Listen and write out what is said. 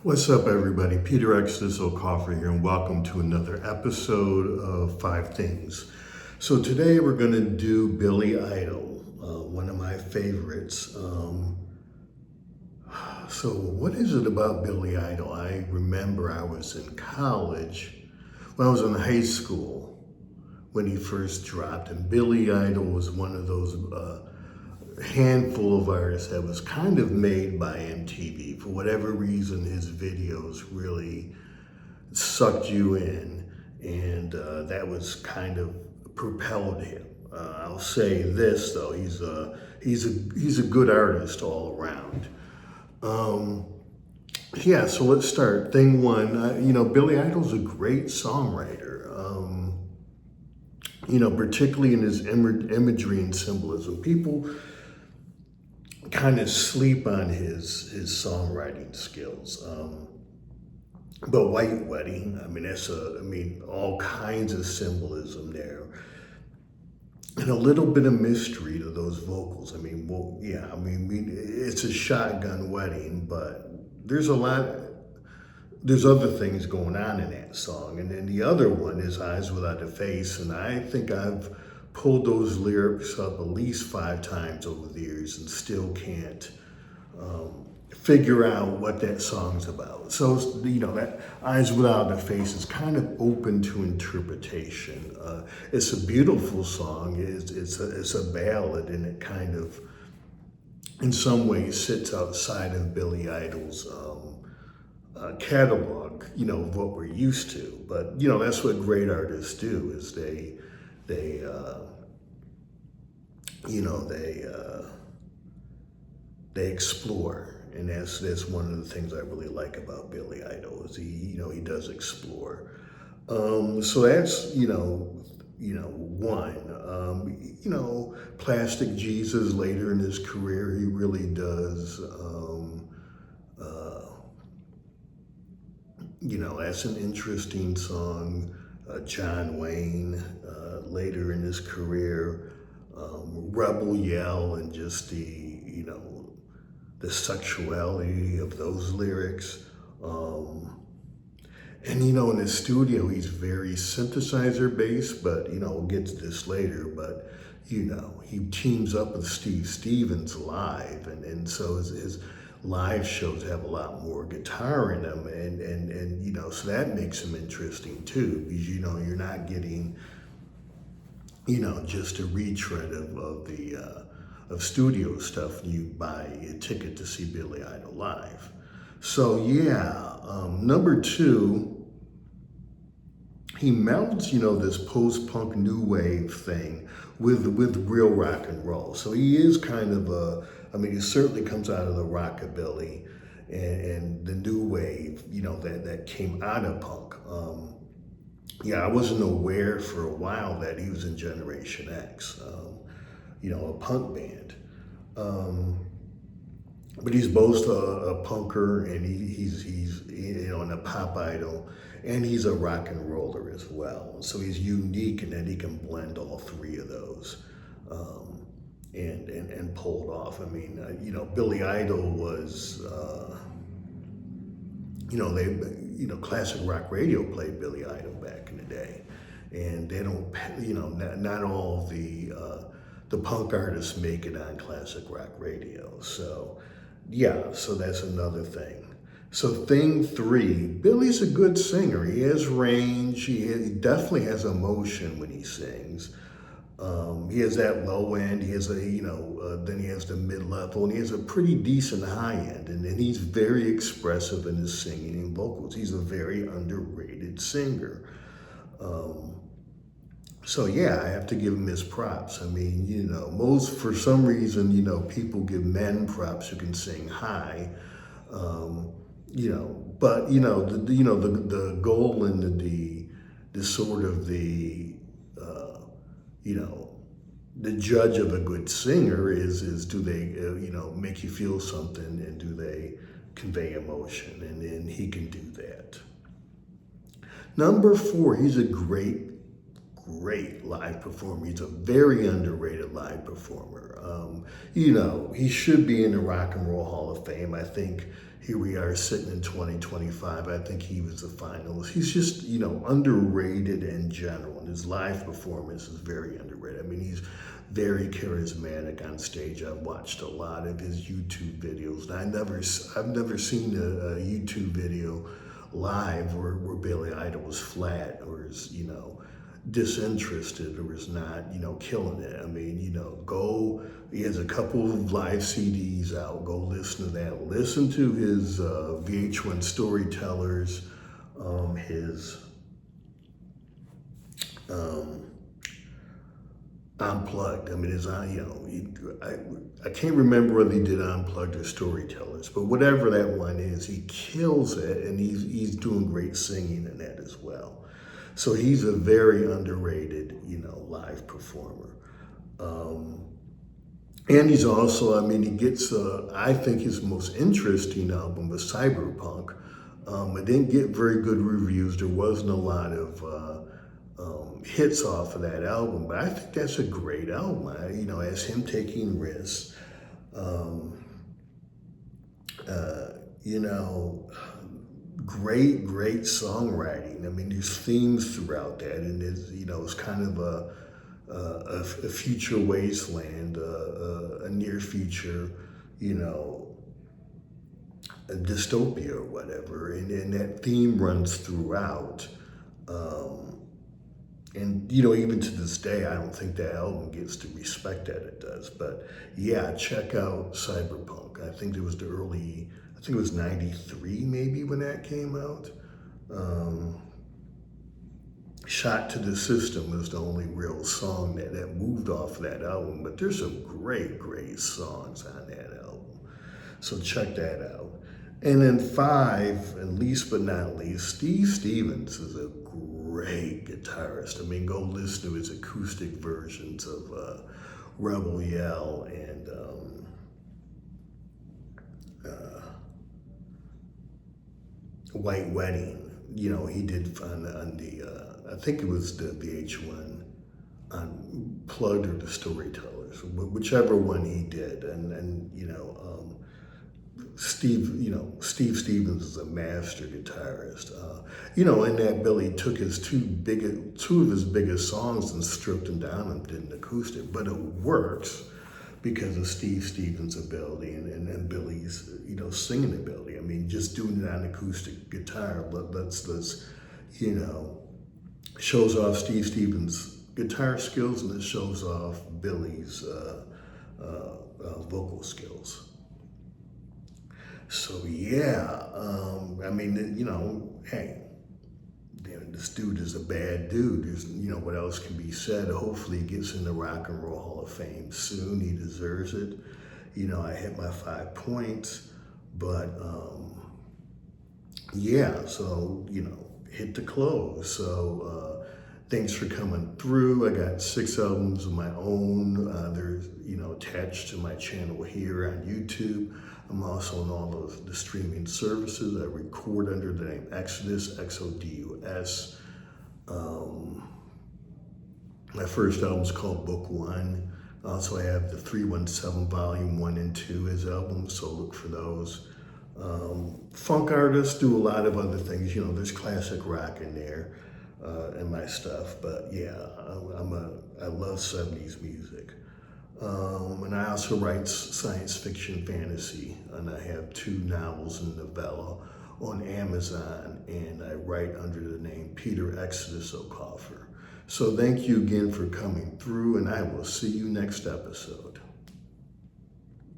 What's up, everybody? Peter X. Coffer here, and welcome to another episode of Five Things. So today we're going to do Billy Idol, one of my favorites. So what is it about Billy Idol? I remember I was in college, when I was in high school, when he first dropped, and Billy Idol was one of those handful of artists that was kind of made by MTV. For whatever reason, his videos really sucked you in, and that was kind of propelled him. I'll say this though, he's a good artist all around. Yeah, so let's start. Thing one, Billy Idol's a great songwriter. Particularly in his imagery and symbolism. People kind of sleep on his songwriting skills. But White Wedding, all kinds of symbolism there. And a little bit of mystery to those vocals. It's a shotgun wedding, but there's other things going on in that song. And then the other one is Eyes Without a Face, and I think I've pulled those lyrics up at least 5 times over the years and still can't figure out what that song's about. So, that Eyes Without a Face is kind of open to interpretation. It's a beautiful song. It's a ballad, and it kind of, in some ways, sits outside of Billy Idol's catalog, of what we're used to. But, that's what great artists do, is they explore. And that's one of the things I really like about Billy Idol, is he does explore. So that's, one. Plastic Jesus later in his career, he really does, that's an interesting song. John Wayne, later in his career, Rebel Yell, and just the sexuality of those lyrics. And in his studio, he's very synthesizer based, but we'll get to this later, but he teams up with Steve Stevens live, and so his live shows have a lot more guitar in them, and so that makes them interesting too, because you're not getting just a retread of studio stuff. You buy a ticket to see Billy Idol live. So yeah, number 2, he melds this post-punk new wave thing with real rock and roll. So he is kind of he certainly comes out of the rockabilly and the new wave, that came out of punk. I wasn't aware for a while that he was in Generation X, a punk band. But he's both a punker, and he's and a pop idol, and he's a rock and roller as well. So he's unique in that he can blend all 3 of those, and pull it off. Billy Idol was, classic rock radio played Billy Idol back in the day, and they don't, not all the punk artists make it on classic rock radio. So yeah, so that's another thing. So thing 3, Billy's a good singer. He has range. He definitely has emotion when he sings. He has that low end. He has then he has the mid level, and he has a pretty decent high end. And then he's very expressive in his singing and vocals. He's a very underrated singer. So yeah, I have to give him his props. For some reason, people give men props who can sing high. But the goal and the sort of the judge of a good singer is do they make you feel something, and do they convey emotion, and he can do that. Number 4, he's a great great live performer. He's a very underrated live performer. You know, he should be in the Rock and Roll Hall of Fame. I think here we are sitting in 2025. I think he was a finalist. He's just, you know, underrated in general. And his live performance is very underrated. I mean, he's very charismatic on stage. I've watched a lot of his YouTube videos. And I've never seen a YouTube video live where Billy Idol was flat or is, you know, disinterested or is not, you know, killing it. I mean, you know, he has a couple of live CDs out, go listen to that. Listen to his VH1 Storytellers, his Unplugged. I mean, it's on, you know, I can't remember whether he did Unplugged or Storytellers, but whatever that one is, he kills it, and he's doing great singing in that as well. So he's a very underrated, you know, live performer. And he's also, I mean, he gets, I think his most interesting album was Cyberpunk. It didn't get very good reviews. There wasn't a lot of hits off of that album, but I think that's a great album. You know, as him taking risks, you know, great songwriting. I mean, there's themes throughout that, and it's, you know, it's kind of a future wasteland, a near future, you know, a dystopia or whatever, and that theme runs throughout. And, you know, even to this day, I don't think that album gets the respect that it does. But yeah, check out Cyberpunk. I think it was I think it was 93 maybe when that came out. Shot to the System was the only real song that moved off of that album. But there's some great songs on that album. So check that out. And then 5, and least but not least, Steve Stevens is a great guitarist. I mean, go listen to his acoustic versions of Rebel Yell and White Wedding. You know, he did on the I think it was the VH1 Unplugged or the Storytellers, whichever one he did. And you know, Steve Stevens is a master guitarist. You know, in that Billy took his two of his biggest songs and stripped them down and did an acoustic, but it works because of Steve Stevens' ability and Billy's, you know, singing ability. I mean, just doing it on acoustic guitar, let's you know, shows off Steve Stevens' guitar skills, and it shows off Billy's vocal skills. So yeah, I mean, you know, hey, this dude is a bad dude. There's, you know, what else can be said? Hopefully he gets in the Rock and Roll Hall of Fame soon. He deserves it. You know, I hit my 5 points, but yeah, so, you know, hit the close. So thanks for coming through. I got 6 albums of my own. They're, you know, attached to my channel here on YouTube. I'm also on all of the streaming services. I record under the name Exodus, Xodus. My first album is called Book 1. Also, I have the 317 Volume 1 and 2 as albums, so look for those. Funk artists do a lot of other things. You know, there's classic rock in there and my stuff. But yeah, I love 70s music. And I also write science fiction fantasy, and I have 2 novels and novella on Amazon, and I write under the name Peter Exodus O'Coffer. So thank you again for coming through, and I will see you next episode.